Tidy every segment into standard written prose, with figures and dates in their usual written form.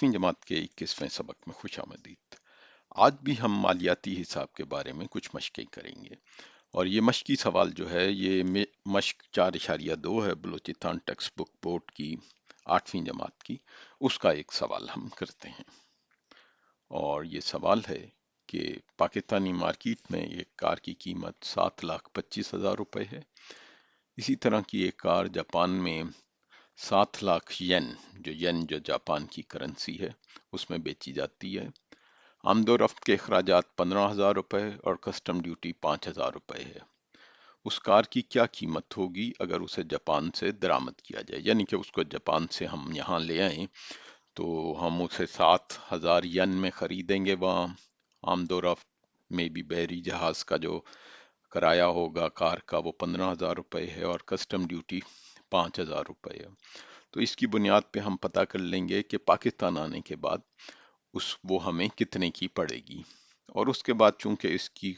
8वीं जमात के 21वें सबक में खुशामदीद। आज भी हम मालियाती हिसाब के बारे में कुछ मशक़ें करेंगे और ये मशक़ी सवाल जो है ये मशक़ 4.2 है बलूचिस्तान टेक्स्ट बुक बोर्ड की 8वीं जमात की, उसका एक सवाल हम करते हैं। और ये सवाल है कि पाकिस्तानी मार्केट में एक कार की कीमत 7,25,000 रुपए है। इसी तरह की एक कार जापान में 7 लाख येन जो जापान की करेंसी है उसमें बेची जाती है। आमदो रफ्त के अखराजात 15,000 रुपए और कस्टम ड्यूटी 5,000 रुपए है। उस कार की क्या कीमत होगी अगर उसे जापान से दरामद किया जाए, यानी कि उसको जापान से हम यहाँ ले आए तो हम उसे 7,000 येन में खरीदेंगे। वहाँ आमदो रफ्त में भी बहरी जहाज का जो किराया होगा कार का वो 15,000 रुपए है और कस्टम ड्यूटी 5,000 रुपए है। तो इसकी बुनियाद पे हम पता कर लेंगे कि पाकिस्तान आने के बाद वो हमें कितने की पड़ेगी। और उसके बाद चूंकि इसकी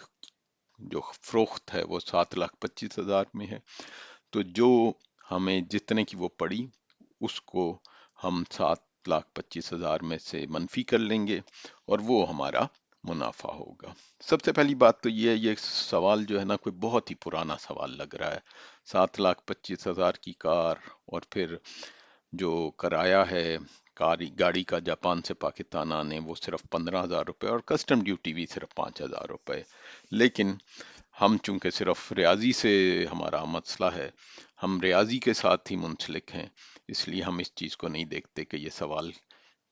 जो फरोख्त है वो 7,25,000 में है, तो जो हमें जितने की वो पड़ी उसको हम 7,25,000 में से मनफी कर लेंगे और वो हमारा मुनाफा होगा। सबसे पहली बात तो ये सवाल जो है ना कोई बहुत ही पुराना सवाल लग रहा है। 7,25,000 की कार और फिर जो किराया है गाड़ी का जापान से पाकिस्तान आने वो सिर्फ 15,000 रुपये और कस्टम ड्यूटी भी सिर्फ 5,000 रुपये। लेकिन हम चूंकि सिर्फ रियाजी से हमारा मसला है, हम रियाजी के साथ ही मुंसलिक हैं, इसलिए हम इस चीज़ को नहीं देखते कि ये सवाल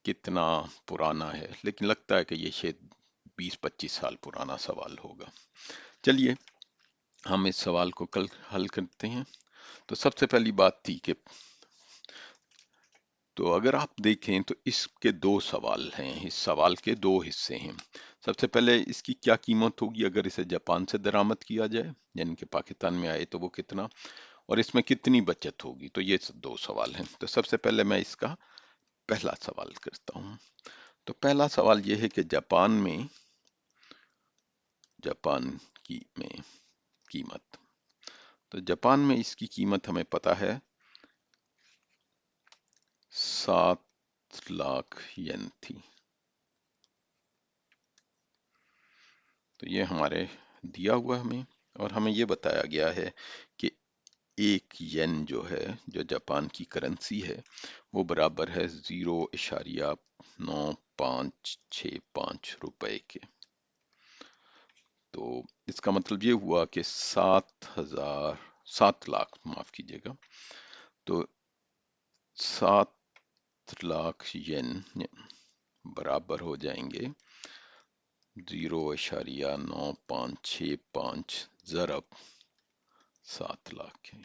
कितना पुराना है, लेकिन लगता है कि ये शायद 20-25 साल पुराना सवाल होगा। चलिए हम इस सवाल को कल हल करते हैं। तो सबसे पहली बात थी कि तो अगर आप देखें तो इसके दो सवाल हैं, इस सवाल के दो हिस्से हैं। सबसे पहले इसकी क्या कीमत होगी अगर इसे जापान से दरामद किया जाए, यानी कि पाकिस्तान में आए तो वो कितना, और इसमें कितनी बचत होगी। तो ये दो सवाल हैं। तो सबसे पहले मैं इसका पहला सवाल करता हूँ। तो पहला सवाल ये है कि जापान की में कीमत, तो जापान में इसकी कीमत हमें पता है 7 लाख येन थी। तो ये हमारे दिया हुआ हमें, और हमें ये बताया गया है कि एक येन जो है जो जापान की करेंसी है वो बराबर है 0.9565 रुपए के। तो इसका मतलब ये हुआ कि 7 लाख, माफ कीजिएगा, तो 7 लाख येन बराबर हो जाएंगे 0.9565 ज़रब 7 लाख के।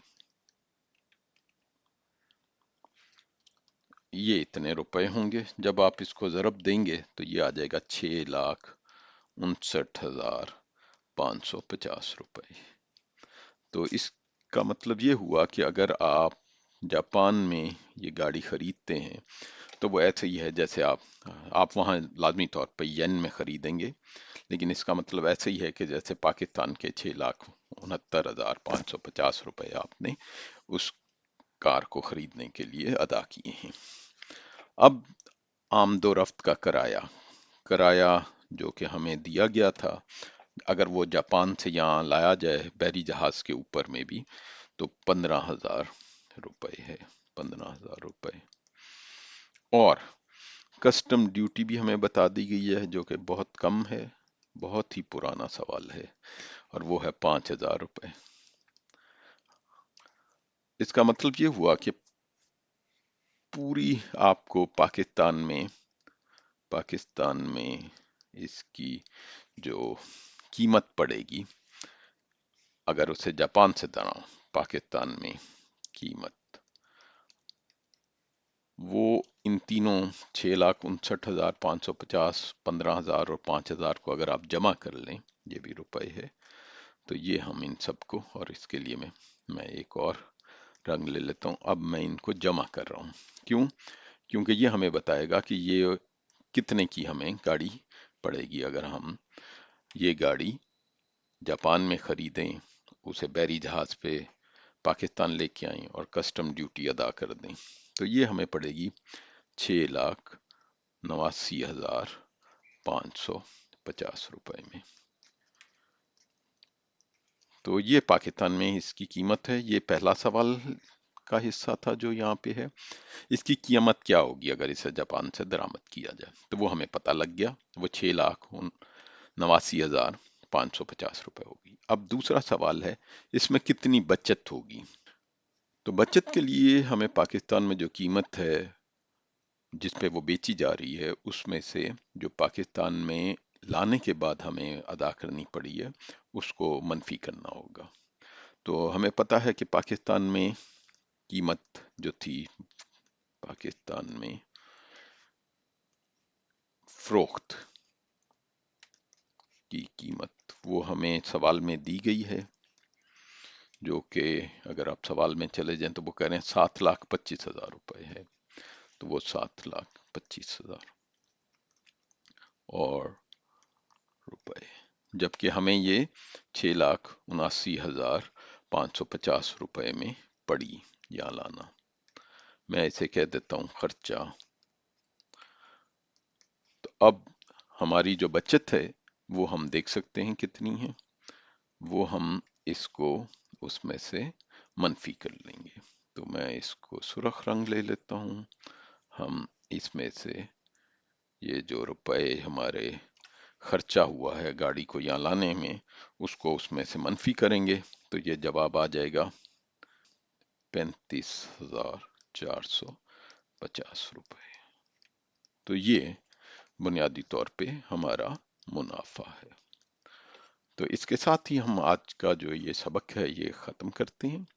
ये इतने रुपए होंगे। जब आप इसको ज़रब देंगे तो ये आ जाएगा 6,59,550 रुपए। तो इसका मतलब ये हुआ कि अगर आप जापान में ये गाड़ी खरीदते हैं तो वो ऐसे ही है जैसे आप वहाँ लाजमी तौर पर येन में खरीदेंगे, लेकिन इसका मतलब ऐसे ही है कि जैसे पाकिस्तान के 6,69,550 रुपए आपने उस कार को खरीदने के लिए अदा किए हैं। अब आमदो रफ्त का किराया जो कि हमें दिया गया था, अगर वो जापान से यहाँ लाया जाए बहरी जहाज के ऊपर में भी, तो 15,000 रुपए है, 15,000 रुपए। और कस्टम ड्यूटी भी हमें बता दी गई है जो कि बहुत कम है, बहुत ही पुराना सवाल है, और वो है 5,000 रुपए। इसका मतलब ये हुआ कि पूरी आपको पाकिस्तान में इसकी जो कीमत पड़ेगी अगर उसे जापान से लाना, पाकिस्तान में कीमत वो इन तीनों 6,59,550, 15,000 और 5,000 को अगर आप जमा कर लें, ये भी रुपए है, तो ये हम इन सबको, और इसके लिए मैं एक और रंग ले लेता हूँ। अब मैं इनको जमा कर रहा हूँ। क्यों? क्योंकि ये हमें बताएगा कि ये कितने की हमें गाड़ी पड़ेगी अगर हम ये गाड़ी जापान में खरीदें, उसे बहरी जहाज पे पाकिस्तान लेके आएं और कस्टम ड्यूटी अदा कर दें। तो ये हमें पड़ेगी 6 89,550 रुपए में। तो ये पाकिस्तान में इसकी कीमत है। ये पहला सवाल का हिस्सा था जो यहाँ पे है। इसकी कीमत क्या होगी अगर इसे जापान से दरामद किया जाए, तो वो हमें पता लग गया, वो 6,89,550 रुपए होगी। अब दूसरा सवाल है, इसमें कितनी बचत होगी। तो बचत के लिए हमें पाकिस्तान में जो कीमत है जिस पे वो बेची जा रही है, उसमें से जो पाकिस्तान में लाने के बाद हमें अदा करनी पड़ी है, उसको मनफी करना होगा। तो हमें पता है कि पाकिस्तान में कीमत जो थी, पाकिस्तान में फरोख्त की कीमत वो हमें सवाल में दी गई है, जो कि अगर आप सवाल में चले जाएं तो वो कह रहे हैं 7,25,000 रुपए है। तो वो 7,25,000 और रुपए, जबकि हमें ये 6,79,550 रुपए में पड़ी यहाँ लाना। मैं इसे कह देता हूँ खर्चा। तो अब हमारी जो बचत है वो हम देख सकते हैं कितनी है, वो हम इसको उसमें से मनफी कर लेंगे। तो मैं इसको सुर्ख रंग ले लेता हूँ। हम इसमें से ये जो रुपए हमारे खर्चा हुआ है गाड़ी को यहाँ लाने में, उसको उसमें से मनफी करेंगे, तो ये जवाब आ जाएगा 35,450 रुपए। तो ये बुनियादी तौर पे हमारा मुनाफा है। तो इसके साथ ही हम आज का जो ये सबक है ये ख़त्म करते हैं।